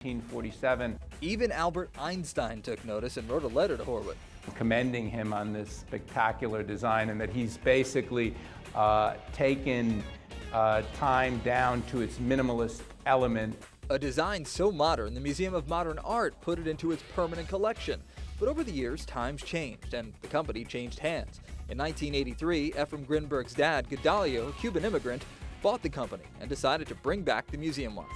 1947. Even Albert Einstein took notice and wrote a letter to Horwood, Commending him on this spectacular design, and that he's basically taken time down to its minimalist element. a design so modern the Museum of Modern Art put it into its permanent collection. But over the years, times changed, and the company changed hands. In 1983, Ephraim Grinberg's dad, Gedalio, a Cuban immigrant, bought the company and decided to bring back the museum watch.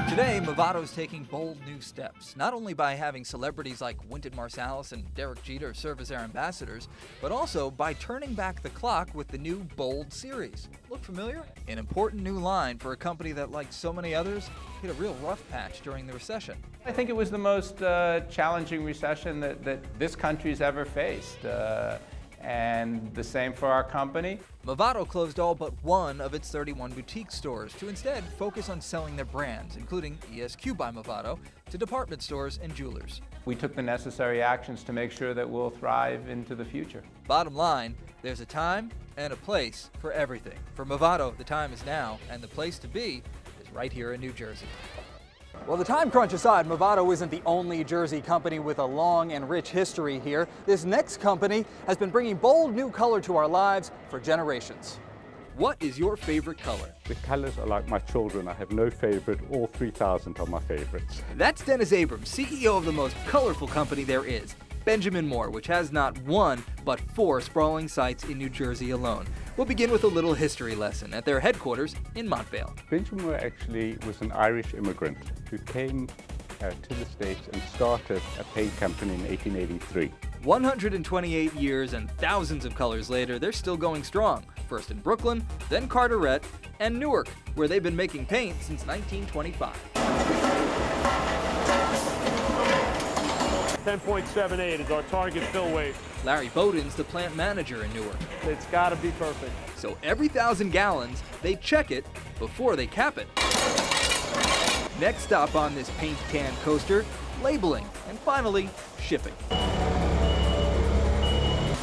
Today, Movato's taking bold new steps, not only by having celebrities like Wynton Marsalis and Derek Jeter serve as their ambassadors, but also by turning back the clock with the new Bold series. Look familiar? An important new line for a company that, like so many others, hit a real rough patch during the recession. I think it was the most challenging recession that this country's ever faced. And the same for our company. Movato closed all but one of its 31 boutique stores to instead focus on selling their brands, including ESQ by Movato, to department stores and jewelers. We took the necessary actions to make sure that we'll thrive into the future. Bottom line, there's a time and a place for everything. For Movato, the time is now, and the place to be is right here in New Jersey. Well, the time crunch aside, Movato isn't the only Jersey company with a long and rich history here. This next company has been bringing bold new color to our lives for generations. What is your favorite color? The colors are like my children. I have no favorite. All 3,000 are my favorites. That's Dennis Abrams, CEO of the most colorful company there is, Benjamin Moore, which has not one, but 4 sprawling sites in New Jersey alone. We'll begin with a little history lesson at their headquarters in Montvale. Benjamin Moore actually was an Irish immigrant who came to the States and started a paint company in 1883. 128 years and thousands of colors later, they're still going strong. First in Brooklyn, then Carteret, and Newark, where they've been making paint since 1925. 10.78 is our target fill weight. Larry Bowden's the plant manager in Newark. It's got to be perfect. So every 1,000 gallons, they check it before they cap it. Next stop on this paint can coaster, labeling, and finally, shipping.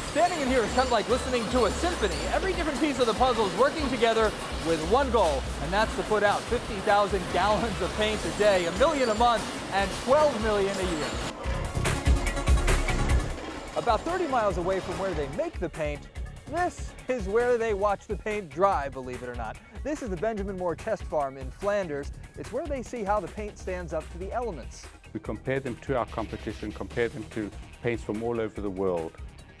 Standing in here is kind of like listening to a symphony. Every different piece of the puzzle is working together with one goal, and that's to put out 50,000 gallons of paint a day, 1 million a month, and 12 million a year. About 30 miles away from where they make the paint, this is where they watch the paint dry, believe it or not. This is the Benjamin Moore Test Farm in Flanders. It's where they see how the paint stands up to the elements. We compare them to our competition, compare them to paints from all over the world,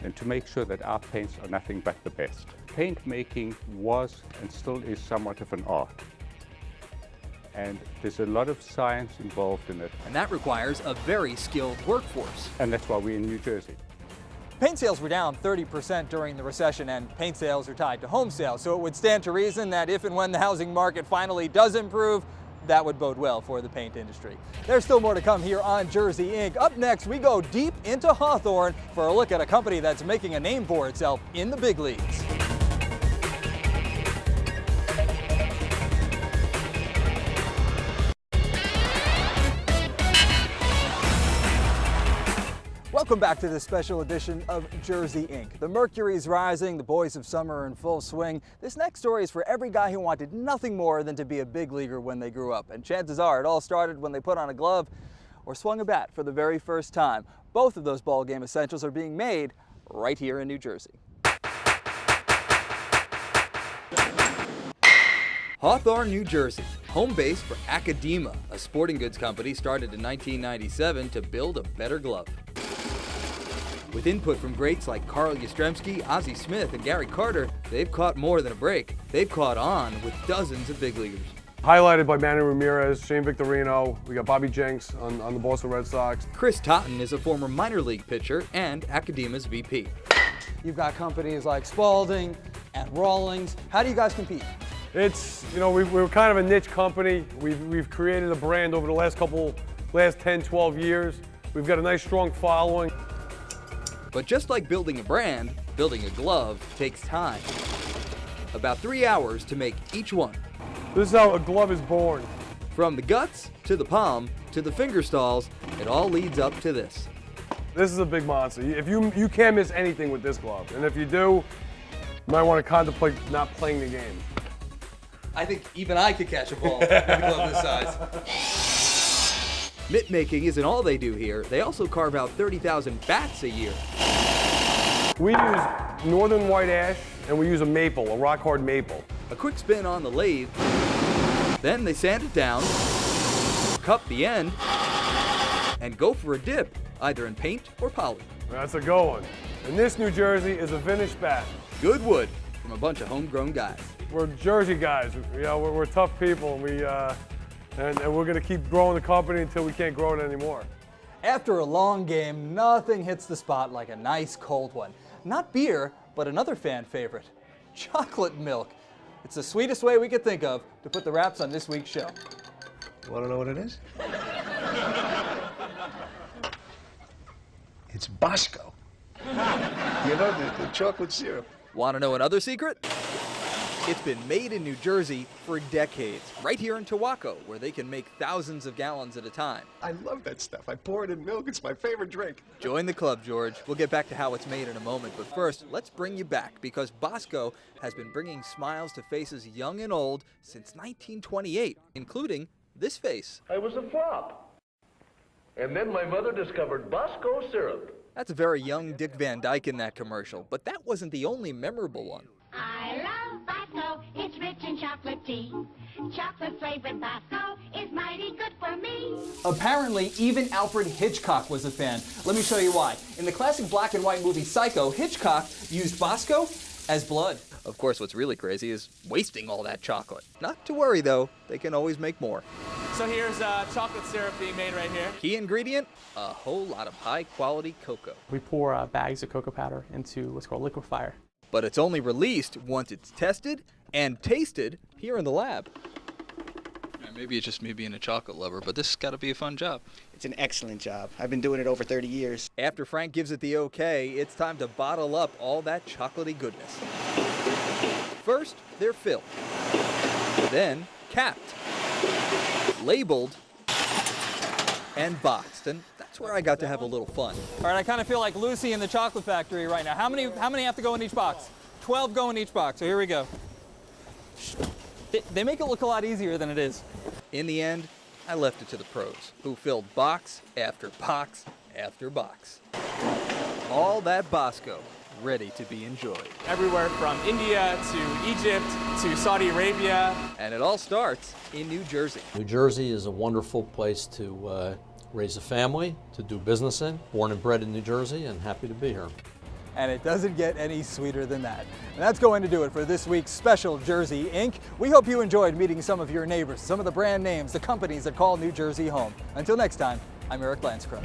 and to make sure that our paints are nothing but the best. Paint making was and still is somewhat of an art. And there's a lot of science involved in it. And that requires a very skilled workforce. And that's why we're in New Jersey. Paint sales were down 30% during the recession, and paint sales are tied to home sales, so it would stand to reason that if and when the housing market finally does improve, that would bode well for the paint industry. There's still more to come here on Jersey Inc. Up next, we go deep into Hawthorne for a look at a company that's making a name for itself in the big leagues. Welcome back to this special edition of Jersey Inc. The mercury's rising, the boys of summer are in full swing. This next story is for every guy who wanted nothing more than to be a big leaguer when they grew up. And chances are it all started when they put on a glove or swung a bat for the very first time. Both of those ball game essentials are being made right here in New Jersey. Hawthorne, New Jersey, home base for Academa, a sporting goods company started in 1997 to build a better glove. With input from greats like Carl Yastrzemski, Ozzie Smith, and Gary Carter, they've caught more than a break. They've caught on with dozens of big leaguers. Highlighted by Manny Ramirez, Shane Victorino, we got Bobby Jenks on the Boston Red Sox. Chris Totten is a former minor league pitcher and Academa's VP. You've got companies like Spalding and Rawlings. How do you guys compete? It's, you know, we're kind of a niche company. We've created a brand over the last 10, 12 years. We've got a nice, strong following. But just like building a brand, building a glove takes time. About 3 hours to make each one. This is how a glove is born. From the guts, to the palm, to the finger stalls, it all leads up to this. This is a big monster. If you can't miss anything with this glove. And if you do, you might want to contemplate not playing the game. I think even I could catch a ball with a glove this size. Mitt making isn't all they do here. They also carve out 30,000 bats a year. We use northern white ash, and we use a maple, a rock hard maple. A quick spin on the lathe. Then they sand it down, cup the end, and go for a dip, either in paint or poly. That's a good one. And this New Jersey is a finished bat. Good wood from a bunch of homegrown guys. We're Jersey guys. You know, we're tough people, and we're going to keep growing the company until we can't grow it anymore. After a long game, nothing hits the spot like a nice cold one. Not beer, but another fan favorite, chocolate milk. It's the sweetest way we could think of to put the wraps on this week's show. Want to know what it is? It's Bosco. You know, the chocolate syrup. Want to know another secret? It's been made in New Jersey for decades, right here in Towako, where they can make thousands of gallons at a time. I love that stuff. I pour it in milk. It's my favorite drink. Join the club, George. We'll get back to how it's made in a moment, but first, let's bring you back, because Bosco has been bringing smiles to faces young and old since 1928, including this face. I was a flop. And then my mother discovered Bosco syrup. That's a very young Dick Van Dyke in that commercial, but that wasn't the only memorable one. I love Bosco, it's rich in chocolate tea. Chocolate flavored Bosco is mighty good for me. Apparently, even Alfred Hitchcock was a fan. Let me show you why. In the classic black and white movie Psycho, Hitchcock used Bosco as blood. Of course, what's really crazy is wasting all that chocolate. Not to worry, though. They can always make more. So here's chocolate syrup being made right here. Key ingredient, a whole lot of high-quality cocoa. We pour bags of cocoa powder into what's called liquefier. But it's only released once it's tested and tasted here in the lab. Maybe it's just me being a chocolate lover, but this has got to be a fun job. It's an excellent job. I've been doing it over 30 years. After Frank gives it the okay, it's time to bottle up all that chocolatey goodness. First, they're filled. Then, capped. Labeled. And boxed. And that's where I got to have a little fun. All right, I kind of feel like Lucy in the chocolate factory right now. How many have to go in each box? 12 go in each box, so here we go. They make it look a lot easier than it is. In the end, I left it to the pros, who filled box after box after box. All that Bosco ready to be enjoyed. Everywhere from India to Egypt to Saudi Arabia. And it all starts in New Jersey. New Jersey is a wonderful place to raise a family, to do business in. Born and bred in New Jersey, and happy to be here. And it doesn't get any sweeter than that. And that's going to do it for this week's special Jersey Inc. We hope you enjoyed meeting some of your neighbors, some of the brand names, the companies that call New Jersey home. Until next time, I'm Eric Lanscrow.